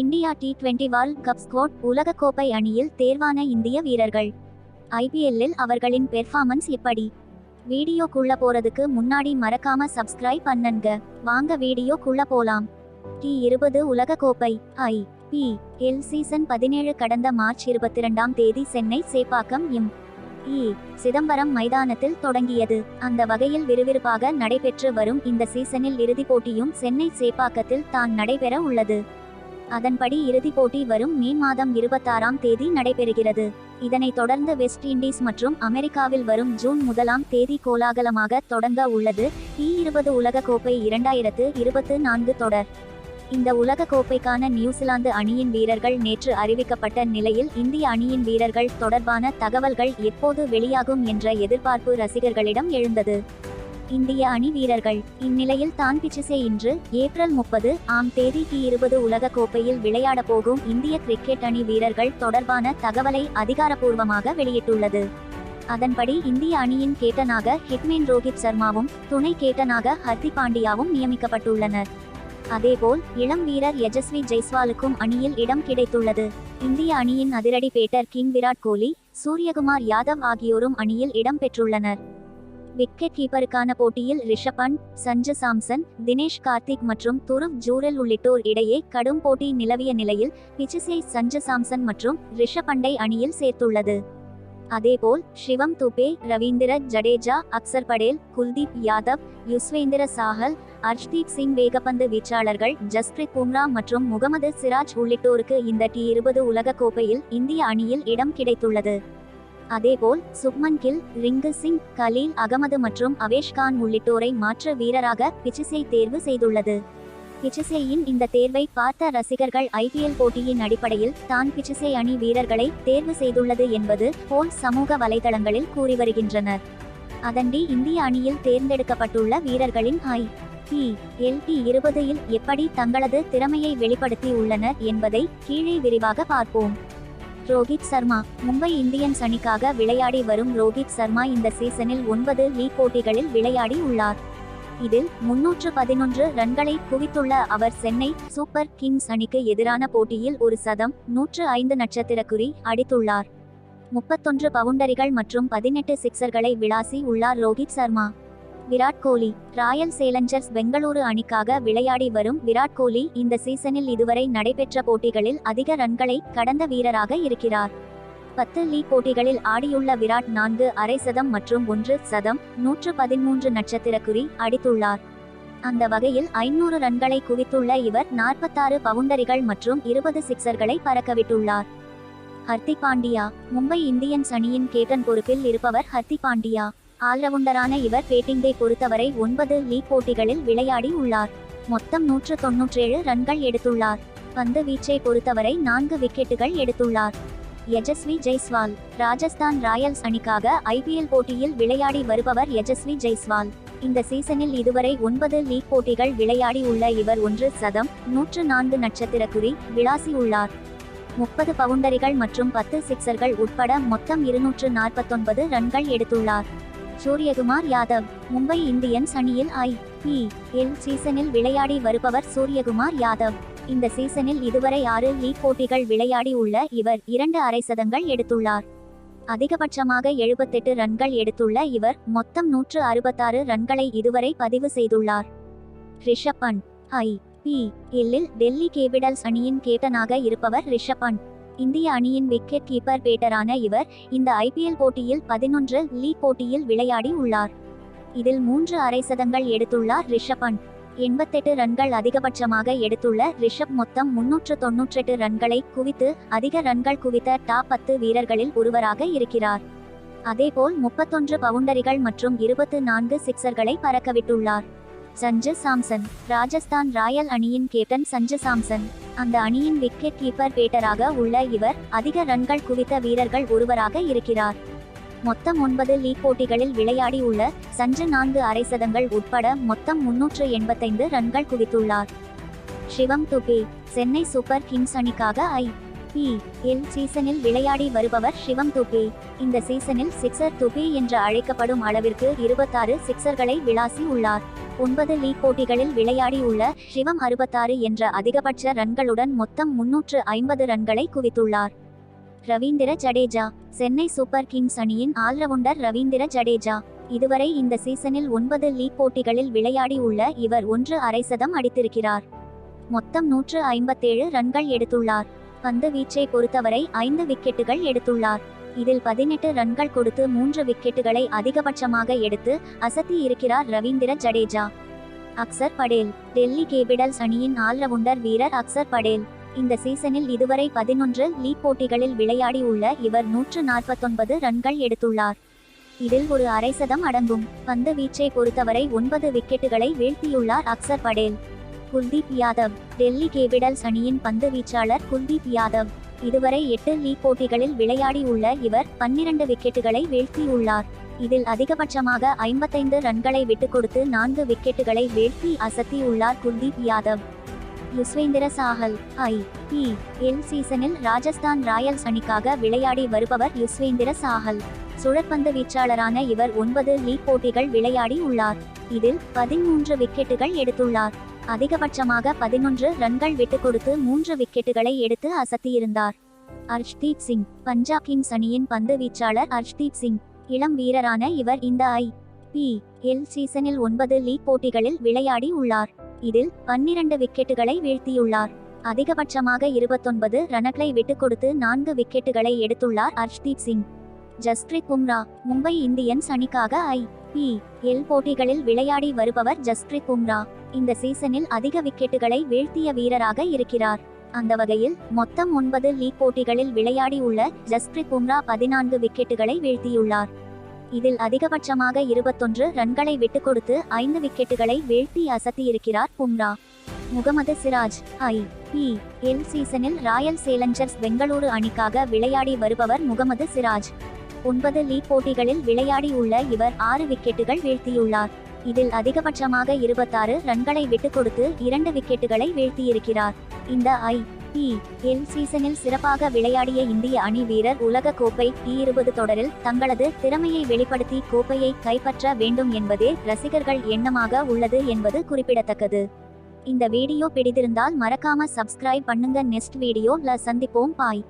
India T20 world cup squad உலகக்கோப்பை அணியில் தேர்வான இந்திய வீரர்கள். IPL-இல் அவர்களின் பெர்ஃபார்மன்ஸ் எப்படி? வீடியோக்குள்ள போறதுக்கு முன்னாடி மறக்காம சப்ஸ்கிரைப் பண்ணுங்க. வாங்க வீடியோக்குள்ள போலாம். T20 உலகக்கோப்பை IPL சீசன் 17 கடந்த மார்ச் 22ஆம் தேதி சென்னை சேப்பாக்கம் எம்.இ. சிதம்பரம் மைதானத்தில் தொடங்கியது. அந்த வகையில் விறுவிறுப்பாக நடைபெற்று வரும் இந்த சீசனில் இறுதிப் போட்டியும் சென்னை சேப்பாக்கத்தில் தான் நடைபெற உள்ளது. அதன்படி இறுதிப் போட்டி வரும் மே மாதம் 26ஆம் தேதி நடைபெறுகிறது. இதனைத் தொடர்ந்து வெஸ்ட் இண்டீஸ் மற்றும் அமெரிக்காவில் வரும் ஜூன் 1ஆம் தேதி கோலாகலமாக தொடங்க உள்ளது T20 உலகக்கோப்பை 2024 தொடர். இந்த உலகக்கோப்பைக்கான நியூசிலாந்து அணியின் வீரர்கள் நேற்று அறிவிக்கப்பட்ட நிலையில் இந்திய அணியின் வீரர்கள் தொடர்பான தகவல்கள் எப்போது வெளியாகும் என்ற எதிர்பார்ப்பு ரசிகர்களிடம் எழுந்தது. இந்திய அணி வீரர்கள் இந்நிலையில் தான் பிச்சிசே இன்று ஏப்ரல் 30ஆம் தேதி T20 உலகக்கோப்பையில் விளையாட போகும் இந்திய கிரிக்கெட் அணி வீரர்கள் தொடர்பான தகவலை அதிகாரப்பூர்வமாக வெளியிட்டுள்ளது. அதன்படி இந்திய அணியின் கேப்டனாக ஹிட்மேன் ரோஹித் சர்மாவும் துணை கேப்டனாக ஹர்திக் பாண்டியாவும் நியமிக்கப்பட்டுள்ளனர். அதேபோல் இளம் வீரர் யசஸ்வி ஜெய்ஸ்வாலுக்கும் அணியில் இடம் கிடைத்துள்ளது. இந்திய அணியின் அதிரடி பேட்டர் கிங் விராட் கோலி, சூரியகுமார் யாதவ் ஆகியோரும் அணியில் இடம் பெற்றுள்ளனர். விக்கெட் கீப்பருக்கான போட்டியில் ரிஷப் பண்ட், சஞ்சு சாம்சன், தினேஷ் கார்த்திக் மற்றும் துருவ் ஜூரெல் உள்ளிட்டோர் இடையே கடும் போட்டி நிலவிய நிலையில் பிச்சிசே சஞ்சு சாம்சன் மற்றும் ரிஷப் பண்டை அணியில் சேர்த்துள்ளது. அதேபோல் ஷிவம் துபே, ரவீந்திர ஜடேஜா, அக்சர் படேல், குல்தீப் யாதவ், யுஸ்வேந்திர சாஹல், அர்ஷ்தீப் சிங் வேகப்பந்து வீச்சாளர்கள் ஜஸ்பிரித் பும்ரா மற்றும் முகமது சிராஜ் உள்ளிட்டோருக்கு இந்த T20 உலகக்கோப்பையில் இந்திய அணியில் இடம் கிடைத்துள்ளது. அதேபோல் சுப்மன் கில், ரிங்கு சிங், கலீல் அகமது மற்றும் அவேஷ் கான் உள்ளிட்டோரை மாற்று வீரராக பிச்சிசே தேர்வு செய்துள்ளது. பிச்சிசேயின் இந்த தேர்வை பார்த்த ரசிகர்கள் IPL போட்டியின் அடிப்படையில் தான் பிச்சிசே அணி வீரர்களை தேர்வு செய்துள்ளது என்பது போல் சமூக வலைதளங்களில் கூறி வருகின்றனர். அதன்படி இந்திய அணியில் தேர்ந்தெடுக்கப்பட்டுள்ள வீரர்களின் IPL T20-இல் எப்படி தங்களது திறமையை வெளிப்படுத்தி உள்ளனர் என்பதை கீழே விரிவாக பார்ப்போம். ரோஹித் சர்மா மும்பை இந்தியன்ஸ் அணிக்காக விளையாடி வரும் ரோஹித் சர்மா இந்த சீசனில் 9 லீக் போட்டிகளில் விளையாடி உள்ளார். இதில் 311 ரன்களை குவித்துள்ள அவர் சென்னை சூப்பர் கிங்ஸ் அணிக்கு எதிரான போட்டியில் ஒரு சதம், 105 நட்சத்திரக்குறி அடித்துள்ளார். 31 பவுண்டரிகள் மற்றும் 18 சிக்சர்களை விளாசி உள்ளார் ரோஹித் சர்மா. விராட் கோலி ராயல் சேலஞ்சர்ஸ் பெங்களூரு அணிக்காக விளையாடி வரும் விராட் கோலி இந்த சீசனில் இதுவரை நடைபெற்ற போட்டிகளில் அதிக ரன்களை கடந்த வீரராக இருக்கிறார். 10 லீக் போட்டிகளில் ஆடியுள்ள விராட் 4 அரை சதம் மற்றும் 1 சதம், 113 நட்சத்திரக்குறி அடித்துள்ளார். அந்த வகையில் 500 ரன்களை குவித்துள்ள இவர் 46 பவுண்டரிகள் மற்றும் 20 சிக்சர்களை பறக்கவிட்டுள்ளார். ஹர்திக் பாண்டியா மும்பை இந்தியன்ஸ் அணியின் கேப்டன் பொறுப்பில் இருப்பவர் ஹர்திக் பாண்டியா. ஆல்ரவுண்டரான இவர் பேட்டிங்கை பொறுத்தவரை 9 லீக் போட்டிகளில் விளையாடி உள்ளார். மொத்தம் 197 ரன்கள் எடுத்துள்ளார். பந்து வீச்சை பொறுத்தவரை 4 விக்கெட்டுகள் எடுத்துள்ளார். யசஸ்வி ஜெய்ஸ்வால் ராஜஸ்தான் ராயல்ஸ் அணிக்காக IPL போட்டியில் விளையாடி வருபவர் யசஸ்வி ஜெய்ஸ்வால். இந்த சீசனில் இதுவரை 9 லீக் போட்டிகள் விளையாடி உள்ள இவர் 1 சதம், 104 நட்சத்திரக்குறி விளாசி உள்ளார். 30 பவுண்டரிகள் மற்றும் 10 சிக்சர்கள் உட்பட மொத்தம் 249 ரன்கள் எடுத்துள்ளார். சூரியகுமார் யாதவ் மும்பை இந்தியன்ஸ் அணியில் IPL சீசனில் விளையாடி வருபவர் சூரியகுமார் யாதவ். இந்த சீசனில் இதுவரை 6 லீக் போட்டிகள் விளையாடி உள்ள இவர் 2 அரை சதங்கள் எடுத்துள்ளார். அதிகபட்சமாக 78 ரன்கள் எடுத்துள்ள இவர் மொத்தம் 166 ரன்களை இதுவரை பதிவு செய்துள்ளார். ரிஷப் பண்ட் IPL-இல் டெல்லி கேபிட்டல்ஸ் அணியின் கேப்டனாக இருப்பவர் ரிஷப் பண்ட். இந்திய அணியின் விக்கெட் கீப்பர் பேட்டரான இவர் இந்த IPL போட்டியில் 11 லீக் போட்டியில் விளையாடி உள்ளார். இதில் 3 அரை சதங்கள் எடுத்துள்ளார் ரிஷப் பண்ட். 88 ரன்கள் அதிகபட்சமாக எடுத்துள்ள ரிஷப் மொத்தம் 398 ரன்களை குவித்து அதிக ரன்கள் குவித்த டாப் 10 வீரர்களில் ஒருவராக இருக்கிறார். அதேபோல் 31 பவுண்டரிகள் மற்றும் 24 சிக்சர்களை பறக்கவிட்டுள்ளார். சஞ்சு சாம்சன் ராஜஸ்தான் ராயல் அணியின் கேப்டன் சஞ்சு சாம்சன். அந்த அணியின் விக்கெட் கீப்பர் பேட்டராக உள்ள இவர் அதிக ரன்கள் குவித்த வீரர்கள் ஒருவராக இருக்கிறார். மொத்தம் 9 லீக் போட்டிகளில் விளையாடி உள்ள சஞ்சு 4 அரை சதங்கள் உட்பட மொத்தம் 385 ரன்கள் குவித்துள்ளார். ஷிவம் துபே சென்னை சூப்பர் கிங்ஸ் அணிக்காக IPL சீசனில் விளையாடி வருபவர் ஷிவம் துபே. இந்த சீசனில் சிக்ஸர் துபே என்று அழைக்கப்படும் அளவிற்கு 26 சிக்சர்களை விளாசி உள்ளார். 9 லீக் போட்டிகளில் விளையாடி உள்ள சிவம் 66 என்ற அதிகபட்ச ரன்களுடன் மொத்தம் 350 ரன்களை குவித்துள்ளார். ரவீந்திர ஜடேஜா. சென்னை சூப்பர் கிங்ஸ் அணியின் ஆல்ரவுண்டர் ரவீந்திர ஜடேஜா. இதுவரை இந்த சீசனில் 9 லீக் போட்டிகளில் விளையாடி உள்ள இவர் 1 அரை சதம் அடித்திருக்கிறார். மொத்தம் 157 ரன்கள் எடுத்துள்ளார். பந்து வீச்சை பொறுத்தவரை 5 விக்கெட்டுகள் எடுத்துள்ளார். இதில் 18 ரன்கள் கொடுத்து 3 விக்கெட்டுகளை அதிகபட்சமாக எடுத்து அசத்தி இருக்கிறார் ரவீந்திர ஜடேஜா. அக்சர் படேல். டெல்லி கேபிடல்ஸ் அணியின் ஆல்ரவுண்டர் வீரர் அக்சர் படேல். இந்த சீசனில் இதுவரை 11 லீக் போட்டிகளில் விளையாடி உள்ள இவர் 149 ரன்கள் எடுத்துள்ளார். இதில் ஒரு அரை சதம் அடங்கும். பந்து வீச்சை பொறுத்தவரை 9 விக்கெட்டுகளை வீழ்த்தியுள்ளார் அக்சர் படேல். குல்தீப் யாதவ். டெல்லி கேபிடல்ஸ் அணியின் பந்து வீச்சாளர் குல்தீப் யாதவ். இதுவரை 8 லீக் போட்டிகளில் விளையாடி உள்ள இவர் 12 விக்கெட்டுகளை வீழ்த்தியுள்ளார். இதில் அதிகபட்சமாக 55 ரன்களை விட்டுக் கொடுத்து 4 விக்கெட்டுகளை வீழ்த்தி அசத்தியுள்ளார் குல்தீப் யாதவ். யுஸ்வேந்திர சாஹல். IPL சீசனில் ராஜஸ்தான் ராயல்ஸ் அணிக்காக விளையாடி வருபவர் யுஸ்வேந்திர சாஹல். சுழற்பந்து வீச்சாளரான இவர் 9 லீக் போட்டிகள் விளையாடி உள்ளார். இதில் 13 விக்கெட்டுகள் எடுத்துள்ளார். அதிகபட்சமாக 11 ரன்கள் விட்டுக் கொடுத்து 3 விக்கெட்டுகளை எடுத்து அசத்தியிருந்தார். அர்ஷ்தீப் சிங். பஞ்சாப் கிங்ஸ் அணியின் பந்து வீச்சாளர் அர்ஷ்தீப் சிங். இளம் வீரரான இவர் இந்த IPL சீசனில் 9 லீக் போட்டிகளில் விளையாடி உள்ளார். இதில் 12 விக்கெட்டுகளை வீழ்த்தியுள்ளார். அதிகபட்சமாக 29 ரன்களை விட்டுக் கொடுத்து 4 விக்கெட்டுகளை எடுத்துள்ளார் அர்ஷ்தீப் சிங். ஜஸ்பிரீத் பும்ரா. மும்பை இந்தியன்ஸ் அணிக்காக IPL போட்டிகளில் விளையாடி வருபவர் ஜஸ்பிரீத் பும்ரா. இந்த சீசனில் அதிக விக்கெட்டுகளை வீழ்த்திய வீரராக இருக்கிறார். அந்த வகையில் மொத்தம் 9 லீக் போட்டிகளில் விளையாடி உள்ள ஜஸ்பிரீத் பும்ரா 14 விக்கெட்டுகளை வீழ்த்தியுள்ளார். இதில் அதிகபட்சமாக 21 ரன்களை விட்டுக் கொடுத்து 5 விக்கெட்டுகளை வீழ்த்தி அசத்தியிருக்கிறார் பும்ரா. முகமது சிராஜ். IPL சீசனில் ராயல் சேலஞ்சர்ஸ் பெங்களூரு அணிக்காக விளையாடி வருபவர் முகமது சிராஜ். 9 லீக் போட்டிகளில் விளையாடி உள்ள இவர் 6 விக்கெட்டுகள் வீழ்த்தியுள்ளார். இதில் அதிகபட்சமாக 26 ரன்களை விட்டுக் கொடுத்து 2 விக்கெட்டுகளை வீழ்த்தியிருக்கிறார். இந்த IPL சீசனில் சிறப்பாக விளையாடிய இந்திய அணி வீரர் உலக கோப்பை T20 தொடரில் தங்களது திறமையை வெளிப்படுத்தி கோப்பையை கைப்பற்ற வேண்டும் என்பதே ரசிகர்கள் எண்ணமாக உள்ளது என்பது குறிப்பிடத்தக்கது. இந்த வீடியோ பிடித்திருந்தால் மறக்காம சப்ஸ்கிரைப் பண்ணுங்க. நெக்ஸ்ட் வீடியோல சந்திப்போம். பாய்.